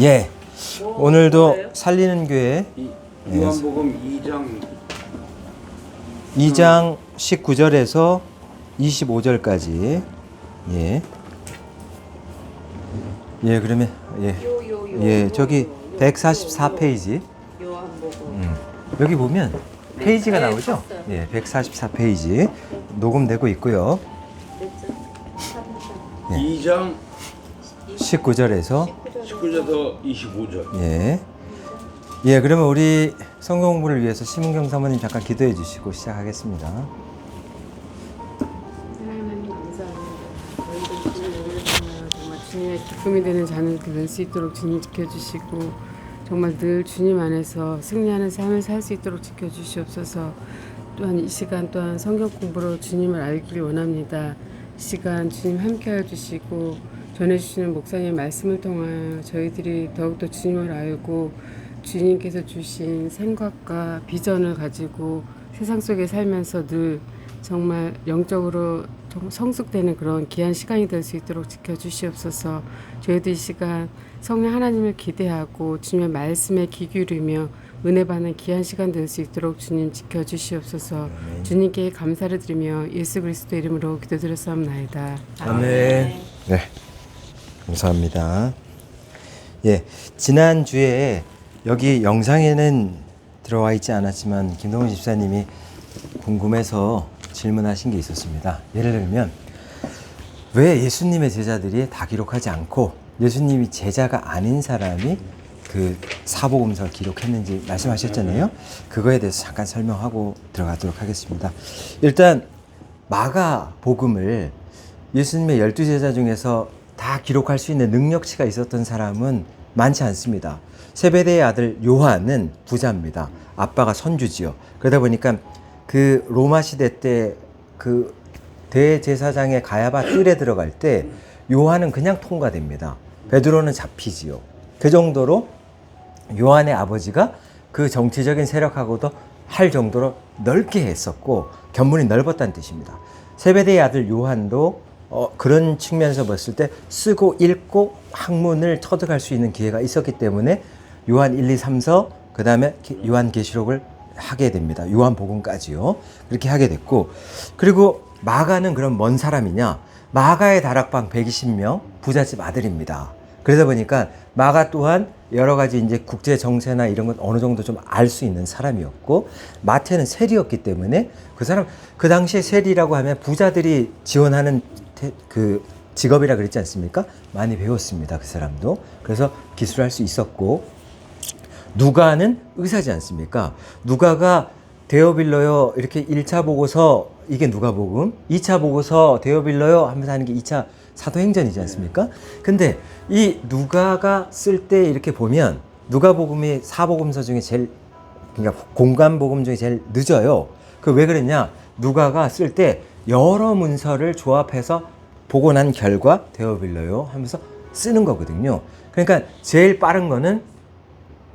예. 오늘도 살리는 교회 요한복음 2장 19절에서 25절까지. 예. 예, 그러면 예, 저기 144페이지. 여기 보면 페이지가 나오죠? 예, 144페이지 녹음되고 있고요. 2장 19절에서 19절에서 25절. 예. 예, 그러면 우리 성경 공부를 위해서 심은경 사모님 잠깐 기도해 주시고 시작하겠습니다. 하나님 감사합니다. 저희들 주님을 정말 주님의 기쁨이 되는 자녀들 될 수 있도록 주님 지켜주시고 정말 늘 주님 안에서 승리하는 삶을 살 수 있도록 지켜주시옵소서. 또한 이 시간 또한 성경 공부로 주님을 알기를 원합니다. 이 시간 주님 함께해 주시고 전해주시는 목사님의 말씀을 통하여 저희들이 더욱더 주님을 알고 주님께서 주신 생각과 비전을 가지고 세상 속에 살면서 늘 정말 영적으로 성숙되는 그런 귀한 시간이 될 수 있도록 지켜주시옵소서. 저희도 이 시간 성령 하나님을 기대하고 주님의 말씀에 귀 기울이며 은혜 받는 귀한 시간 될 수 있도록 주님 지켜주시옵소서. 주님께 감사를 드리며 예수 그리스도 이름으로 기도드렸사옵나이다. 아멘. 네, 감사합니다. 예, 지난주에 여기 영상에는 들어와 있지 않았지만 김동훈 집사님이 궁금해서 질문하신 게 있었습니다. 예를 들면 왜 예수님의 제자들이 다 기록하지 않고 예수님이 제자가 아닌 사람이 그 사복음서를 기록했는지 말씀하셨잖아요. 그거에 대해서 잠깐 설명하고 들어가도록 하겠습니다. 일단 마가복음을 예수님의 12제자 중에서 다 기록할 수 있는 능력치가 있었던 사람은 많지 않습니다. 세베대의 아들 요한은 부자입니다. 아빠가 선주지요. 그러다 보니까 그 로마 시대 때 그 대제사장의 가야바 뜰에 들어갈 때 요한은 그냥 통과됩니다. 베드로는 잡히지요. 그 정도로 요한의 아버지가 그 정치적인 세력하고도 할 정도로 넓게 했었고 견문이 넓었다는 뜻입니다. 세베대의 아들 요한도 그런 측면에서 봤을 때 쓰고 읽고 학문을 터득할 수 있는 기회가 있었기 때문에 요한 1, 2, 3서 그 다음에 요한계시록을 하게 됩니다. 요한복음까지요. 그렇게 하게 됐고, 그리고 마가는 그럼 뭔 사람이냐? 마가의 다락방 120명 부잣집 아들입니다. 그러다 보니까 마가 또한 여러 가지 이제 국제 정세나 이런 건 어느 정도 좀 알 수 있는 사람이었고, 마태는 세리였기 때문에 그 사람 그 당시에 세리라고 하면 부자들이 지원하는 그 직업이라 그랬지 않습니까? 많이 배웠습니다. 그 사람도. 그래서 기술할 수 있었고, 누가는 의사지 않습니까? 누가가 데어빌러요 이렇게 1차 보고서 이게 누가복음, 2차 보고서 데어빌러요 하면서 하는 게 2차 사도행전이지 않습니까? 근데 이 누가가 쓸 때 이렇게 보면 누가복음이 사복음서 중에 제일, 그러니까 공간복음 중에 제일 늦어요. 그 왜 그랬냐? 누가가 쓸 때 여러 문서를 조합해서 보고 난 결과 데어빌러요 하면서 쓰는 거거든요. 그러니까 제일 빠른 거는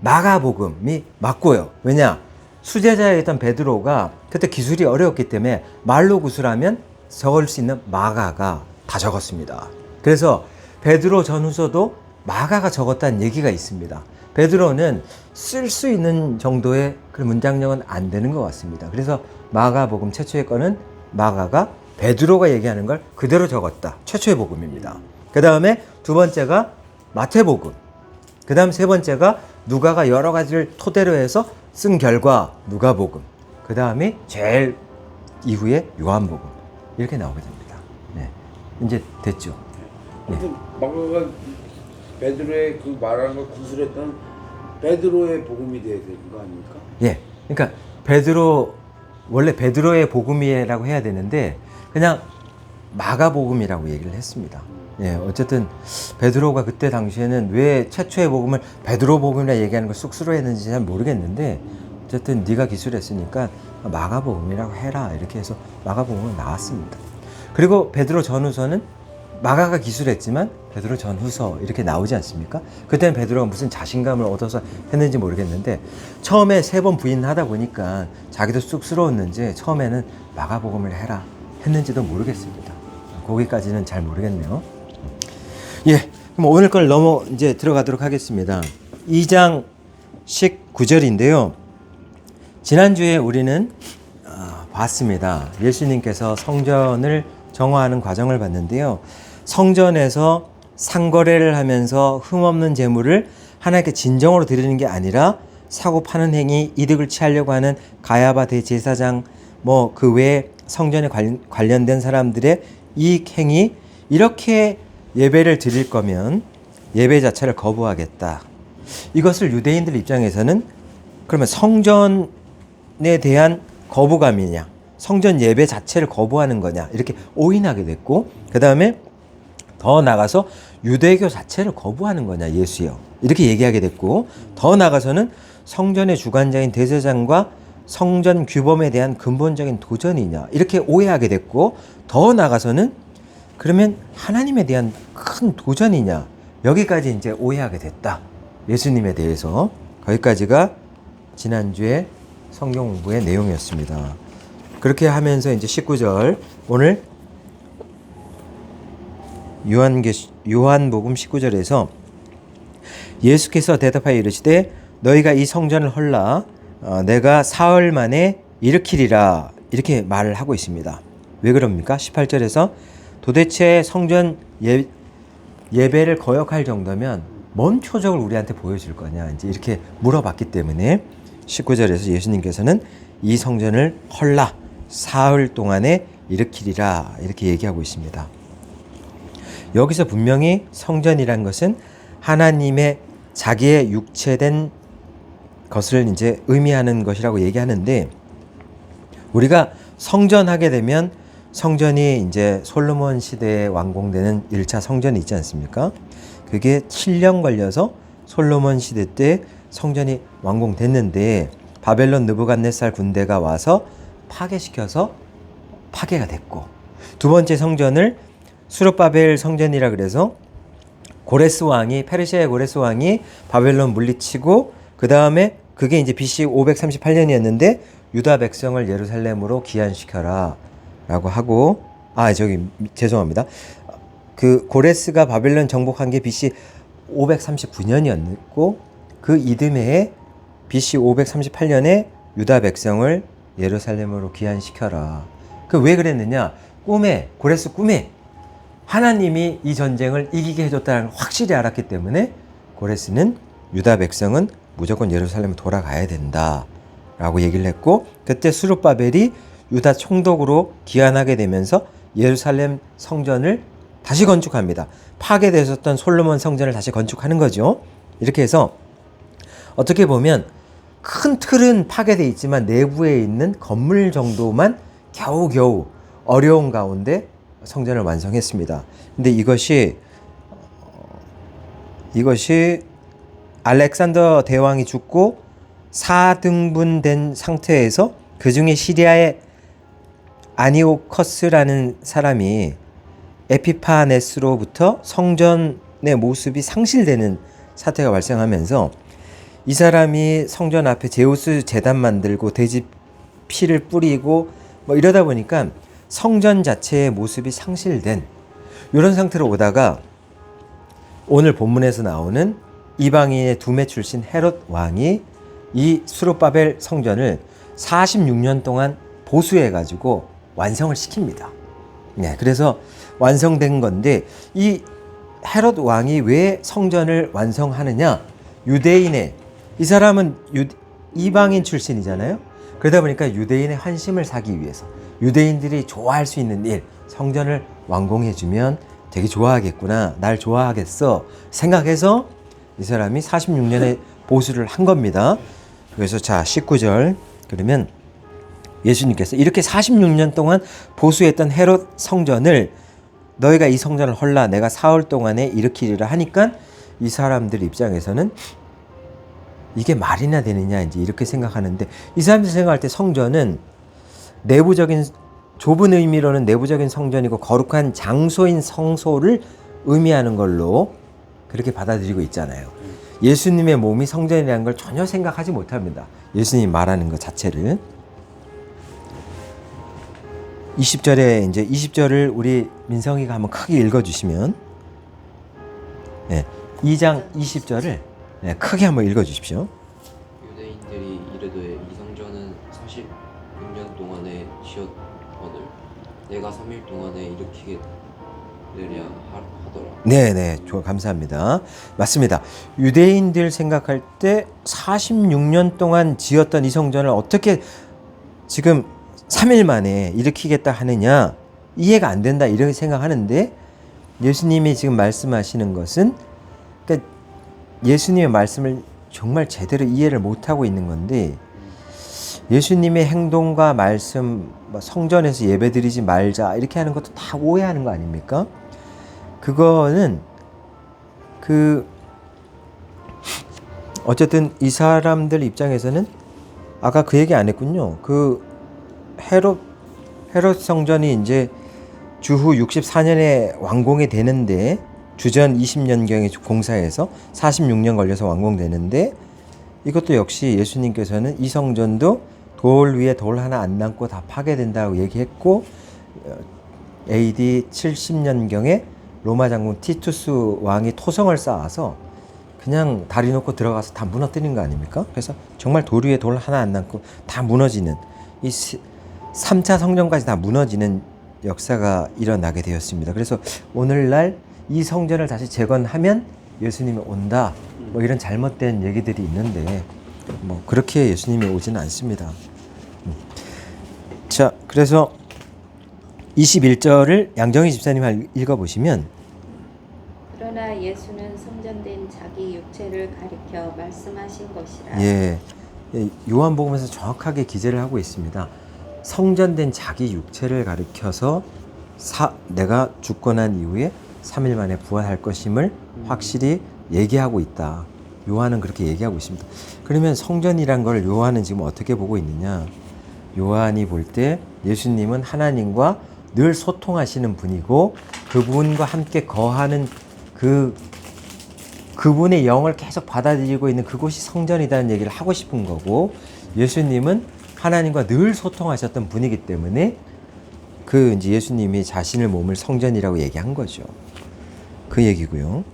마가복음이 맞고요. 왜냐? 수제자였던 베드로가 그때 기술이 어려웠기 때문에 말로 구술하면 적을 수 있는 마가가 다 적었습니다. 그래서 베드로 전후서도 마가가 적었다는 얘기가 있습니다. 베드로는 쓸 수 있는 정도의 그 문장력은 안 되는 것 같습니다. 그래서 마가복음 최초의 거는 마가가 베드로가 얘기하는 걸 그대로 적었다. 최초의 복음입니다. 그 다음에 두 번째가 마태복음. 그 다음 세 번째가 누가가 여러 가지를 토대로 해서 쓴 결과 누가복음. 그 다음이 제일 이후에 요한복음. 이렇게 나오게 됩니다. 네. 이제 됐죠? 네. 마가가 베드로의 그 말하는 걸 구술했던 베드로의 복음이 돼야 되는 거 아닙니까? 예. 그러니까 원래 베드로의 복음이라고 해야 되는데 그냥 마가복음이라고 얘기를 했습니다. 예, 어쨌든 베드로가 그때 당시에는 왜 최초의 복음을 베드로 복음이라 얘기하는 걸 쑥스러워했는지 잘 모르겠는데 어쨌든 네가 기술했으니까 마가복음이라고 해라 이렇게 해서 마가복음은 나왔습니다. 그리고 베드로 전후서는 마가가 기술했지만 베드로 전후서 이렇게 나오지 않습니까? 그때는 베드로가 무슨 자신감을 얻어서 했는지 모르겠는데 처음에 3번 부인하다 보니까 자기도 쑥스러웠는지 처음에는 마가복음을 해라 했는지도 모르겠습니다. 거기까지는 잘 모르겠네요. 예, 그럼 오늘 걸 이제 들어가도록 하겠습니다. 2장 19절인데요. 지난주에 우리는 봤습니다. 예수님께서 성전을 정화하는 과정을 봤는데요. 성전에서 상거래를 하면서 흠없는 재물을 하나님께 진정으로 드리는 게 아니라 사고 파는 행위, 이득을 취하려고 하는 가야바 대제사장, 그 외에 성전에 관련된 사람들의 이익 행위, 이렇게 예배를 드릴 거면 예배 자체를 거부하겠다. 이것을 유대인들 입장에서는 그러면 성전에 대한 거부감이냐, 성전 예배 자체를 거부하는 거냐, 이렇게 오인하게 됐고, 그 다음에 더 나가서 유대교 자체를 거부하는 거냐, 예수여, 이렇게 얘기하게 됐고, 더 나가서는 성전의 주관자인 대제사장과 성전 규범에 대한 근본적인 도전이냐, 이렇게 오해하게 됐고, 더 나가서는 그러면 하나님에 대한 큰 도전이냐, 여기까지 이제 오해하게 됐다. 예수님에 대해서. 거기까지가 지난주에 성경 공부의 내용이었습니다. 그렇게 하면서 이제 19절, 오늘 요한복음 19절에서 예수께서 대답하여 이르시되 너희가 이 성전을 헐라 내가 사흘 만에 일으키리라, 이렇게 말을 하고 있습니다. 왜 그럽니까? 18절에서 도대체 성전 예배를 거역할 정도면 뭔 표적을 우리한테 보여줄 거냐, 이제 이렇게 물어봤기 때문에 19절에서 예수님께서는 이 성전을 헐라 사흘 동안에 일으키리라, 이렇게 얘기하고 있습니다. 여기서 분명히 성전이란 것은 하나님의 자기의 육체된 것을 이제 의미하는 것이라고 얘기하는데, 우리가 성전하게 되면 성전이 이제 솔로몬 시대에 완공되는 1차 성전이 있지 않습니까? 그게 7년 걸려서 솔로몬 시대 때 성전이 완공됐는데 바벨론 느부갓네살 군대가 와서 파괴시켜서 파괴가 됐고, 두 번째 성전을 수르바벨 성전이라 그래서 고레스 왕이, 페르시아의 고레스 왕이 바벨론 물리치고, 그 다음에 그게 이제 BC 538년이었는데 유다 백성을 예루살렘으로 귀환시켜라 라고 하고, 죄송합니다. 그 고레스가 바벨론 정복한 게 BC 539년이었고, 그 이듬해에 BC 538년에 유다 백성을 예루살렘으로 귀환시켜라. 그 왜 그랬느냐? 고레스 꿈에 하나님이 이 전쟁을 이기게 해줬다는 걸 확실히 알았기 때문에 고레스는 유다 백성은 무조건 예루살렘에 돌아가야 된다 라고 얘기를 했고, 그때 수르바벨이 유다 총독으로 귀환하게 되면서 예루살렘 성전을 다시 건축합니다. 파괴되었던 솔로몬 성전을 다시 건축하는 거죠. 이렇게 해서 어떻게 보면 큰 틀은 파괴되어 있지만 내부에 있는 건물 정도만 겨우겨우 어려운 가운데 성전을 완성했습니다. 근데 이것이 알렉산더 대왕이 죽고 4등분된 상태에서, 그 중에 시리아의 아니오커스라는 사람이 에피파네스로부터 성전의 모습이 상실되는 사태가 발생하면서 이 사람이 성전 앞에 제우스 제단 만들고 돼지 피를 뿌리고 이러다 보니까 성전 자체의 모습이 상실된 이런 상태로 오다가 오늘 본문에서 나오는 이방인의 두메 출신 헤롯 왕이 이 수르바벨 성전을 46년 동안 보수해가지고 완성을 시킵니다. 네, 그래서 완성된 건데, 이 헤롯 왕이 왜 성전을 완성하느냐? 유대인의, 이 사람은 이방인 출신이잖아요. 그러다 보니까 유대인의 환심을 사기 위해서, 유대인들이 좋아할 수 있는 일, 성전을 완공해주면 되게 좋아하겠구나, 날 좋아하겠어 생각해서 이 사람이 46년의 보수를 한 겁니다. 그래서 19절, 그러면 예수님께서 이렇게 46년 동안 보수했던 헤롯 성전을 너희가 이 성전을 헐라 내가 사흘 동안에 일으키리라 하니까 이 사람들 입장에서는 이게 말이나 되느냐, 이제 이렇게 생각하는데, 이 사람들 생각할 때 성전은 내부적인, 좁은 의미로는 내부적인 성전이고 거룩한 장소인 성소를 의미하는 걸로 그렇게 받아들이고 있잖아요. 예수님의 몸이 성전이라는 걸 전혀 생각하지 못합니다. 예수님이 말하는 것 자체를. 20절에 이제 20절을 우리 민성이가 한번 크게 읽어주시면, 네, 2장 20절을 네, 크게 한번 읽어주십시오. 유대인들이 이르되 이 성전은 46년 동안에 지었거늘 내가 3일 동안에 일으키겠느냐 하더라. 네네, 좋아, 감사합니다. 맞습니다. 유대인들 생각할 때 46년 동안 지었던 이 성전을 어떻게 지금 3일 만에 일으키겠다 하느냐, 이해가 안 된다 이렇게 생각하는데, 예수님이 지금 말씀하시는 것은, 그러니까 예수님의 말씀을 정말 제대로 이해를 못하고 있는 건데, 예수님의 행동과 말씀, 성전에서 예배드리지 말자 이렇게 하는 것도 다 오해하는 거 아닙니까? 그거는 어쨌든 이 사람들 입장에서는 아까 그 얘기 안 했군요. 그 헤롯 성전이 이제 주후 64년에 완공이 되는데, 주전 20년경에 공사해서 46년 걸려서 완공되는데, 이것도 역시 예수님께서는 이 성전도 돌 위에 돌 하나 안 남고 다 파괴된다고 얘기했고, AD 70년경에 로마 장군 티투스 왕이 토성을 쌓아서 그냥 다리 놓고 들어가서 다 무너뜨린 거 아닙니까? 그래서 정말 돌 위에 돌 하나 안 남고 다 무너지는, 이 3차 성전까지 다 무너지는 역사가 일어나게 되었습니다. 그래서 오늘날 이 성전을 다시 재건하면 예수님이 온다, 뭐 이런 잘못된 얘기들이 있는데, 뭐 그렇게 예수님이 오지는 않습니다. 자, 그래서 21절을 양정희 집사님 읽어보시면, 그러나 예수는 성전된 자기 육체를 가리켜 말씀하신 것이라. 예, 요한복음에서 정확하게 기재를 하고 있습니다. 성전된 자기 육체를 가리켜서 내가 죽고 난 이후에 3일 만에 부활할 것임을 확실히 얘기하고 있다. 요한은 그렇게 얘기하고 있습니다. 그러면 성전이란 걸 요한은 지금 어떻게 보고 있느냐? 요한이 볼 때 예수님은 하나님과 늘 소통하시는 분이고, 그분과 함께 거하는 그분의 영을 계속 받아들이고 있는 그곳이 성전이라는 얘기를 하고 싶은 거고, 예수님은 하나님과 늘 소통하셨던 분이기 때문에 이제 예수님이 자신의 몸을 성전이라고 얘기한 거죠. 그 얘기고요.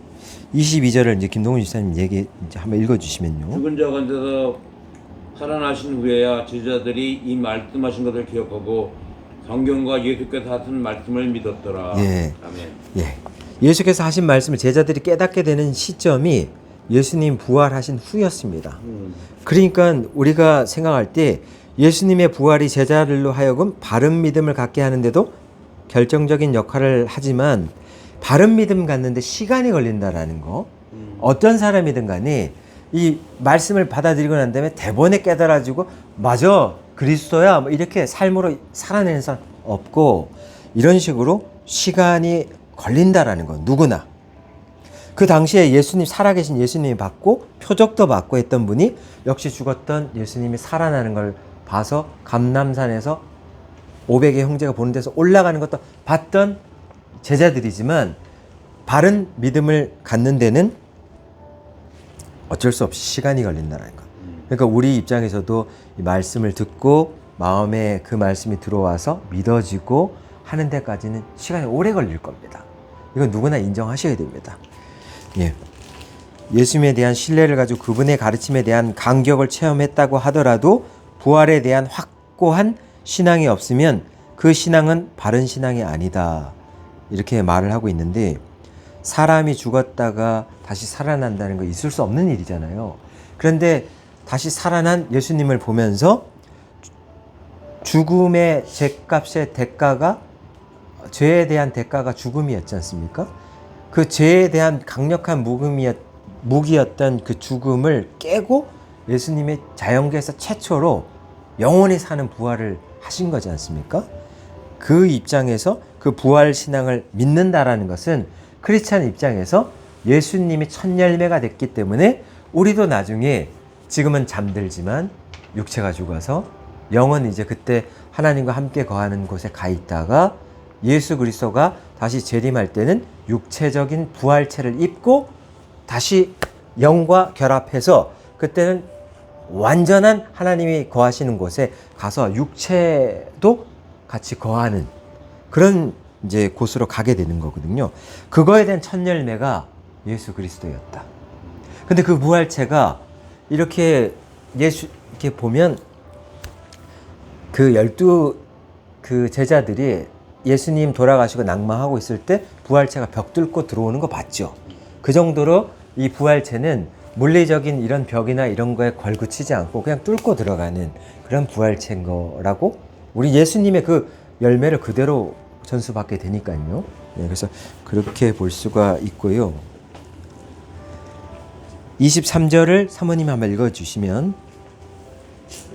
22절을 이제 김동훈 집사님 얘기 이제 한번 읽어주시면요. 죽은 자 가운데서 살아나신 후에야 제자들이 이 말씀하신 것을 기억하고 성경과 예수께서 하신 말씀을 믿었더라. 예. 아멘. 예. 예수께서 하신 말씀을 제자들이 깨닫게 되는 시점이 예수님 부활하신 후였습니다. 그러니까 우리가 생각할 때 예수님의 부활이 제자들로 하여금 바른 믿음을 갖게 하는데도 결정적인 역할을 하지만, 바른 믿음 갖는데 시간이 걸린다라는 거, 어떤 사람이든 간에 이 말씀을 받아들이고 난 다음에 대번에 깨달아지고 맞아 그리스도야 뭐 이렇게 삶으로 살아내는 사람 없고, 이런 식으로 시간이 걸린다라는 거, 누구나. 그 당시에 예수님, 살아계신 예수님이 받고 표적도 받고 했던 분이 역시 죽었던 예수님이 살아나는 걸 봐서 감람산에서 500의 형제가 보는 데서 올라가는 것도 봤던 제자들이지만, 바른 믿음을 갖는 데는 어쩔 수 없이 시간이 걸린다는 것. 그러니까 우리 입장에서도 이 말씀을 듣고 마음에 그 말씀이 들어와서 믿어지고 하는 데까지는 시간이 오래 걸릴 겁니다. 이건 누구나 인정하셔야 됩니다. 예. 예수님에 대한 신뢰를 가지고 그분의 가르침에 대한 감격을 체험했다고 하더라도 부활에 대한 확고한 신앙이 없으면 그 신앙은 바른 신앙이 아니다, 이렇게 말을 하고 있는데, 사람이 죽었다가 다시 살아난다는 거 있을 수 없는 일이잖아요. 그런데 다시 살아난 예수님을 보면서 죽음의 죄값의 대가가, 죄에 대한 대가가 죽음이었지 않습니까? 그 죄에 대한 강력한 무기였던 그 죽음을 깨고 예수님의 자연계에서 최초로 영원히 사는 부활을 하신 거지 않습니까? 그 입장에서 그 부활 신앙을 믿는다라는 것은 크리스찬 입장에서 예수님이 첫 열매가 됐기 때문에 우리도 나중에, 지금은 잠들지만 육체가 죽어서 영은 이제 그때 하나님과 함께 거하는 곳에 가 있다가 예수 그리스도가 다시 재림할 때는 육체적인 부활체를 입고 다시 영과 결합해서 그때는 완전한 하나님이 거하시는 곳에 가서 육체도 같이 거하는 그런 이제 곳으로 가게 되는 거거든요. 그거에 대한 첫 열매가 예수 그리스도였다. 근데 그 부활체가 이렇게 이렇게 보면 그 12 그 제자들이 예수님 돌아가시고 낙마하고 있을 때 부활체가 벽 뚫고 들어오는 거 봤죠. 그 정도로 이 부활체는 물리적인 이런 벽이나 이런 거에 걸그치지 않고 그냥 뚫고 들어가는 그런 부활체인 거라고 우리 예수님의 그 열매를 그대로 전수받게 되니까요. 네, 그래서 그렇게 볼 수가 있고요. 23절을 사모님 한번 읽어주시면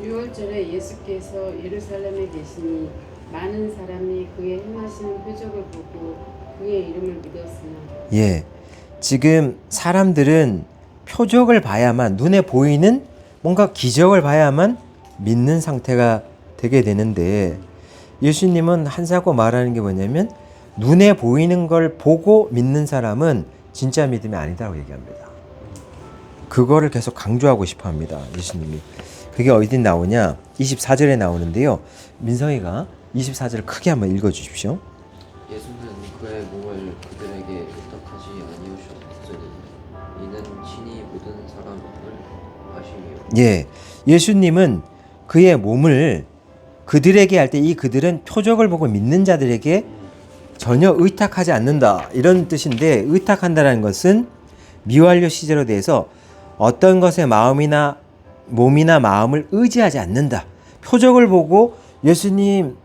6월절에 예수께서 예루살렘에 계시니 많은 사람이 그의 행하시는 표적을 보고 그의 이름을 믿었으나 예, 지금 사람들은 표적을 봐야만 눈에 보이는 뭔가 기적을 봐야만 믿는 상태가 되게 되는데 예수님은 한사코 말하는 게 뭐냐면 눈에 보이는 걸 보고 믿는 사람은 진짜 믿음이 아니다라고 얘기합니다. 그거를 계속 강조하고 싶어 합니다. 예수님이. 그게 어디 나오냐? 24절에 나오는데요. 민성이가 24절을 크게 한번 읽어 주십시오. 예수는 그의 몸을 그들에게 의탁하지 아니하셨으니 이는 친히 모든 사람을 아심이요. 예. 예수님은 그의 몸을 그들에게 할 때 이 그들은 표적을 보고 믿는 자들에게 전혀 의탁하지 않는다. 이런 뜻인데 의탁한다는 것은 미완료 시제로 대해서 어떤 것에 몸이나 마음을 의지하지 않는다. 표적을 보고 예수님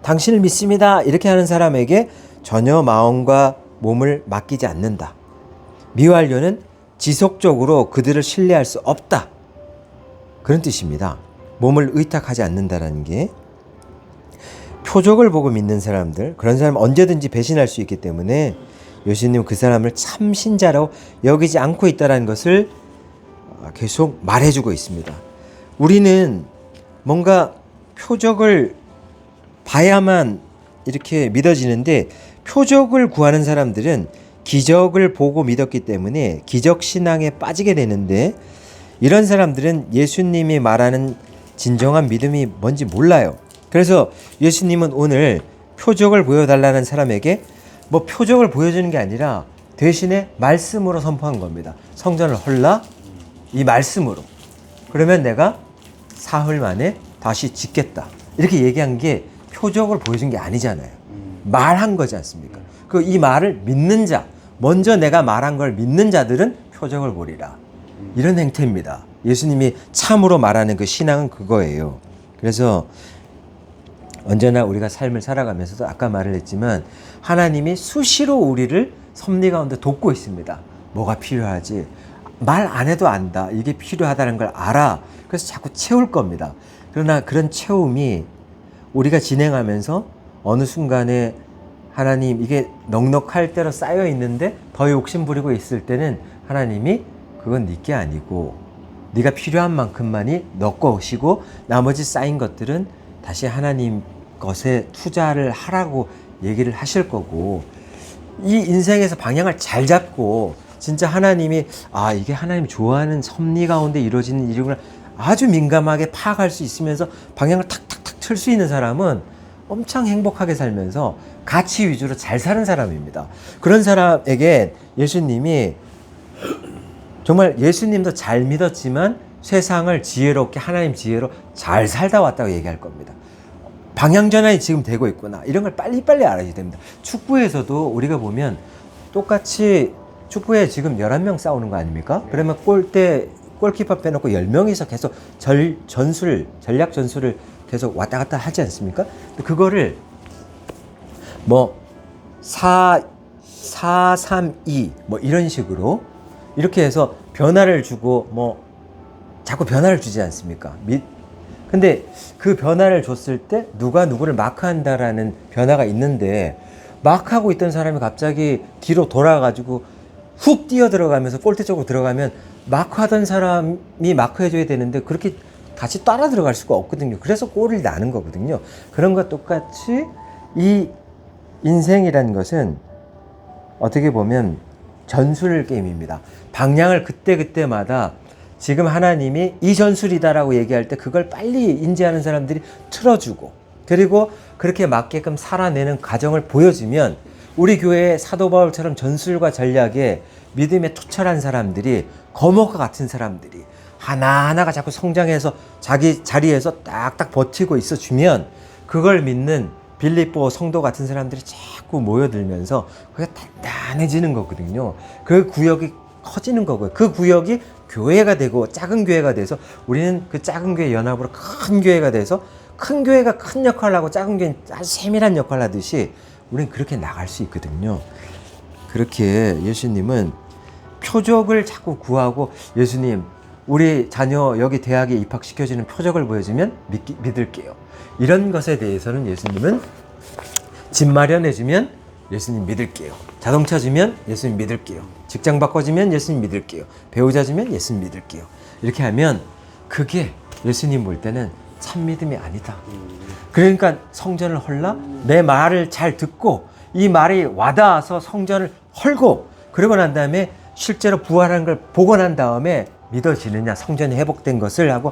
당신을 믿습니다. 이렇게 하는 사람에게 전혀 마음과 몸을 맡기지 않는다. 미완료는 지속적으로 그들을 신뢰할 수 없다. 그런 뜻입니다. 몸을 의탁하지 않는다라는 게 표적을 보고 믿는 사람들, 그런 사람은 언제든지 배신할 수 있기 때문에 예수님은 그 사람을 참 신자라고 여기지 않고 있다는 것을 계속 말해주고 있습니다. 우리는 뭔가 표적을 봐야만 이렇게 믿어지는데 표적을 구하는 사람들은 기적을 보고 믿었기 때문에 기적 신앙에 빠지게 되는데 이런 사람들은 예수님이 말하는 진정한 믿음이 뭔지 몰라요. 그래서 예수님은 오늘 표적을 보여달라는 사람에게 뭐 표적을 보여주는 게 아니라 대신에 말씀으로 선포한 겁니다. 성전을 헐라 이 말씀으로. 그러면 내가 사흘 만에 다시 짓겠다. 이렇게 얘기한 게 표적을 보여준 게 아니잖아요. 말한 거지 않습니까? 그 이 말을 믿는 자, 먼저 내가 말한 걸 믿는 자들은 표적을 보리라. 이런 행태입니다. 예수님이 참으로 말하는 그 신앙은 그거예요. 그래서 언제나 우리가 삶을 살아가면서도 아까 말을 했지만 하나님이 수시로 우리를 섭리 가운데 돕고 있습니다. 뭐가 필요하지? 말 안 해도 안다. 이게 필요하다는 걸 알아. 그래서 자꾸 채울 겁니다. 그러나 그런 채움이 우리가 진행하면서 어느 순간에 하나님 이게 넉넉할 대로 쌓여 있는데 더 욕심 부리고 있을 때는 하나님이 그건 네 게 아니고 네가 필요한 만큼만이 넣고 오시고 나머지 쌓인 것들은 다시 하나님 것에 투자를 하라고 얘기를 하실 거고 이 인생에서 방향을 잘 잡고 진짜 하나님이 이게 하나님 좋아하는 섭리 가운데 이루어지는 일이구나 아주 민감하게 파악할 수 있으면서 방향을 탁탁탁 틀 수 있는 사람은 엄청 행복하게 살면서 가치 위주로 잘 사는 사람입니다. 그런 사람에게 예수님이 정말 예수님도 잘 믿었지만 세상을 지혜롭게 하나님 지혜로 잘 살다 왔다고 얘기할 겁니다. 방향 전환이 지금 되고 있구나. 이런 걸 빨리빨리 알아야 됩니다. 축구에서도 우리가 보면 똑같이 축구에 지금 11명 싸우는 거 아닙니까? 그러면 골키퍼 빼놓고 10명이서 계속 전략 전술을 계속 왔다 갔다 하지 않습니까? 그거를 뭐 4-3-2 뭐 이런 식으로 이렇게 해서 변화를 주고 뭐 자꾸 변화를 주지 않습니까? 근데 그 변화를 줬을 때 누가 누구를 마크한다라는 변화가 있는데 마크하고 있던 사람이 갑자기 뒤로 돌아가지고 훅 뛰어 들어가면서 골대 쪽으로 들어가면 마크하던 사람이 마크해줘야 되는데 그렇게 같이 따라 들어갈 수가 없거든요. 그래서 골을 나는 거거든요. 그런 것 똑같이 이 인생이라는 것은 어떻게 보면 전술 게임입니다. 방향을 그때그때마다 지금 하나님이 이 전술이다라고 얘기할 때 그걸 빨리 인지하는 사람들이 틀어주고 그리고 그렇게 맞게끔 살아내는 과정을 보여주면 우리 교회의 사도 바울처럼 전술과 전략에 믿음에 투철한 사람들이, 거목과 같은 사람들이 하나하나가 자꾸 성장해서 자기 자리에서 딱딱 버티고 있어주면 그걸 믿는 빌립보 성도 같은 사람들이 자꾸 모여들면서 그게 단단해지는 거거든요. 그 구역이 커지는 거고요. 그 구역이 교회가 되고 작은 교회가 돼서 우리는 그 작은 교회 연합으로 큰 교회가 돼서 큰 교회가 큰 역할을 하고 작은 교회는 아주 세밀한 역할을 하듯이 우리는 그렇게 나갈 수 있거든요. 그렇게 예수님은 표적을 자꾸 구하고, 예수님 우리 자녀 여기 대학에 입학시켜주는 표적을 보여주면 믿을게요. 이런 것에 대해서는 예수님은 집 마련해주면 예수님 믿을게요. 자동차 주면 예수님 믿을게요. 직장 바꿔주면 예수님 믿을게요. 배우자 주면 예수님 믿을게요. 이렇게 하면 그게 예수님 볼 때는 참 믿음이 아니다. 그러니까 성전을 헐라? 내 말을 잘 듣고 이 말이 와닿아서 성전을 헐고, 그러고 난 다음에 실제로 부활하는 걸 보고 난 다음에 믿어지느냐, 성전이 회복된 것을 하고,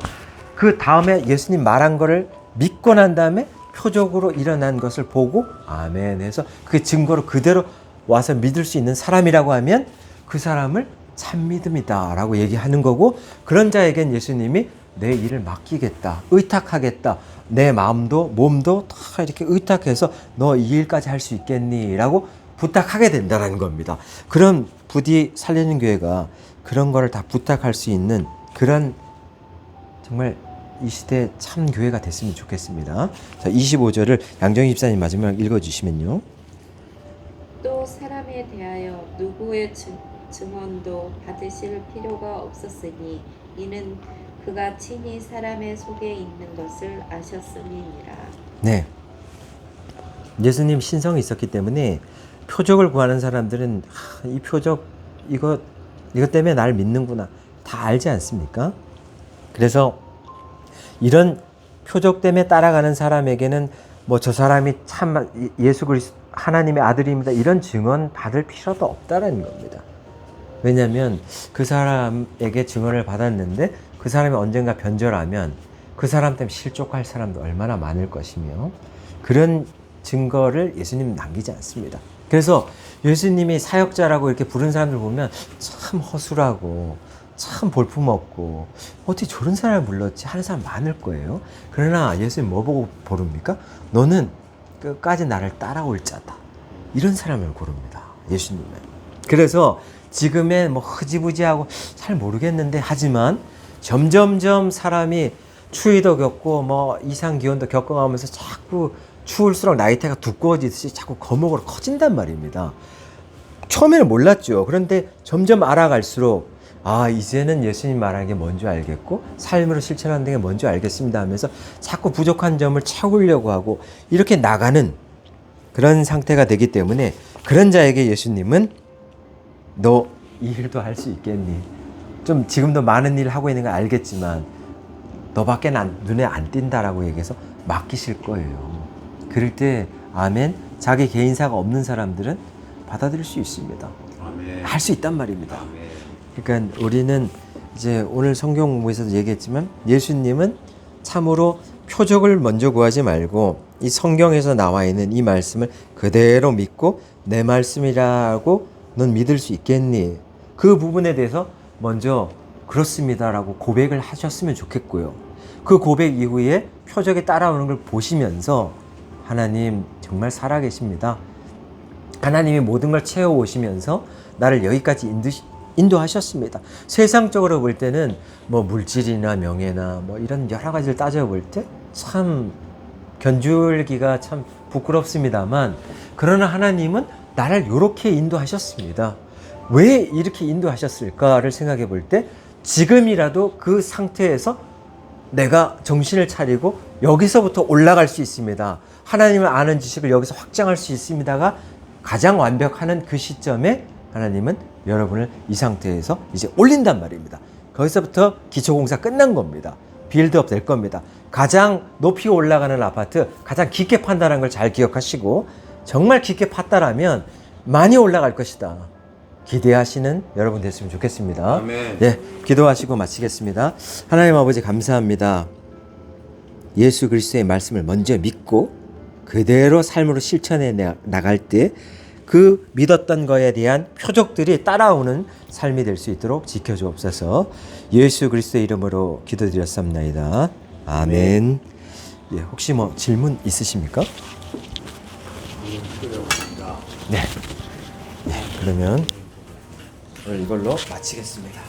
그 다음에 예수님 말한 거를 믿고 난 다음에 표적으로 일어난 것을 보고 아멘 해서 그 증거로 그대로 와서 믿을 수 있는 사람이라고 하면 그 사람을 참 믿음이다 라고 얘기하는 거고, 그런 자에겐 예수님이 내 일을 맡기겠다, 의탁하겠다, 내 마음도 몸도 다 이렇게 의탁해서 너 이 일까지 할 수 있겠니? 라고 부탁하게 된다는 겁니다. 그런 부디 살리는 교회가 그런 거를 다 부탁할 수 있는 그런 정말 이 시대 참 교회가 됐으면 좋겠습니다. 자, 25절을 양정희 집사님 마지막 읽어주시면요. 또 사람에 대하여 누구의 증언도 받으실 필요가 없었으니 이는 그가 친히 사람의 속에 있는 것을 아셨음이니라. 네, 예수님 신성이 있었기 때문에 표적을 구하는 사람들은 이 표적 이것 때문에 날 믿는구나 다 알지 않습니까? 그래서 이런 표적 때문에 따라가는 사람에게는 뭐 저 사람이 참 예수 그리스도 하나님의 아들입니다 이런 증언 받을 필요도 없다라는 겁니다. 왜냐하면 그 사람에게 증언을 받았는데 그 사람이 언젠가 변절하면 그 사람 때문에 실족할 사람도 얼마나 많을 것이며, 그런 증거를 예수님 남기지 않습니다. 그래서 예수님이 사역자라고 이렇게 부른 사람들 보면 참 허술하고 참 볼품없고 어떻게 저런 사람을 불렀지 하는 사람 많을 거예요. 그러나 예수님 뭐 보고 부릅니까? 너는 끝까지 나를 따라올 자다. 이런 사람을 고릅니다. 예수님은. 그래서 지금의 뭐 흐지부지하고 잘 모르겠는데 하지만 점점점 사람이 추위도 겪고 뭐 이상 기온도 겪어가면서 자꾸 추울수록 나이테가 두꺼워지듯이 자꾸 거목으로 커진단 말입니다. 처음에는 몰랐죠. 그런데 점점 알아갈수록 이제는 예수님 말하는 게 뭔지 알겠고 삶으로 실천하는 게 뭔지 알겠습니다 하면서 자꾸 부족한 점을 채우려고 하고 이렇게 나가는 그런 상태가 되기 때문에, 그런 자에게 예수님은 너 이 일도 할 수 있겠니? 좀 지금도 많은 일을 하고 있는 걸 알겠지만 너밖에 눈에 안 띈다라고 얘기해서 맡기실 거예요. 그럴 때 아멘, 자기 개인사가 없는 사람들은 받아들일 수 있습니다. 할 수 있단 말입니다. 그러니까 우리는 이제 오늘 성경 공부에서도 얘기했지만 예수님은 참으로 표적을 먼저 구하지 말고 이 성경에서 나와 있는 이 말씀을 그대로 믿고 내 말씀이라고 넌 믿을 수 있겠니? 그 부분에 대해서 먼저 그렇습니다라고 고백을 하셨으면 좋겠고요. 그 고백 이후에 표적이 따라오는 걸 보시면서 하나님 정말 살아계십니다. 하나님이 모든 걸 채워오시면서 나를 여기까지 인도하셨습니다. 세상적으로 볼 때는 뭐 물질이나 명예나 뭐 이런 여러 가지를 따져볼 때 참 견줄기가 참 부끄럽습니다만, 그러나 하나님은 나를 이렇게 인도하셨습니다. 왜 이렇게 인도하셨을까를 생각해 볼 때 지금이라도 그 상태에서 내가 정신을 차리고 여기서부터 올라갈 수 있습니다. 하나님을 아는 지식을 여기서 확장할 수 있습니다가 가장 완벽한 그 시점에 하나님은 여러분을 이 상태에서 이제 올린단 말입니다. 거기서부터 기초공사 끝난 겁니다. 빌드업 될 겁니다. 가장 높이 올라가는 아파트 가장 깊게 판다는 걸 잘 기억하시고, 정말 깊게 팠다라면 많이 올라갈 것이다. 기대하시는 여러분 됐으면 좋겠습니다. 아멘. 네, 기도하시고 마치겠습니다. 하나님 아버지 감사합니다. 예수 그리스도의 말씀을 먼저 믿고 그대로 삶으로 실천해 나갈 때 그 믿었던 거에 대한 표적들이 따라오는 삶이 될 수 있도록 지켜주옵소서. 예수 그리스도의 이름으로 기도드렸습니다. 아멘. 예, 혹시 뭐 질문 있으십니까? 네. 네, 그러면 오늘 이걸로 마치겠습니다.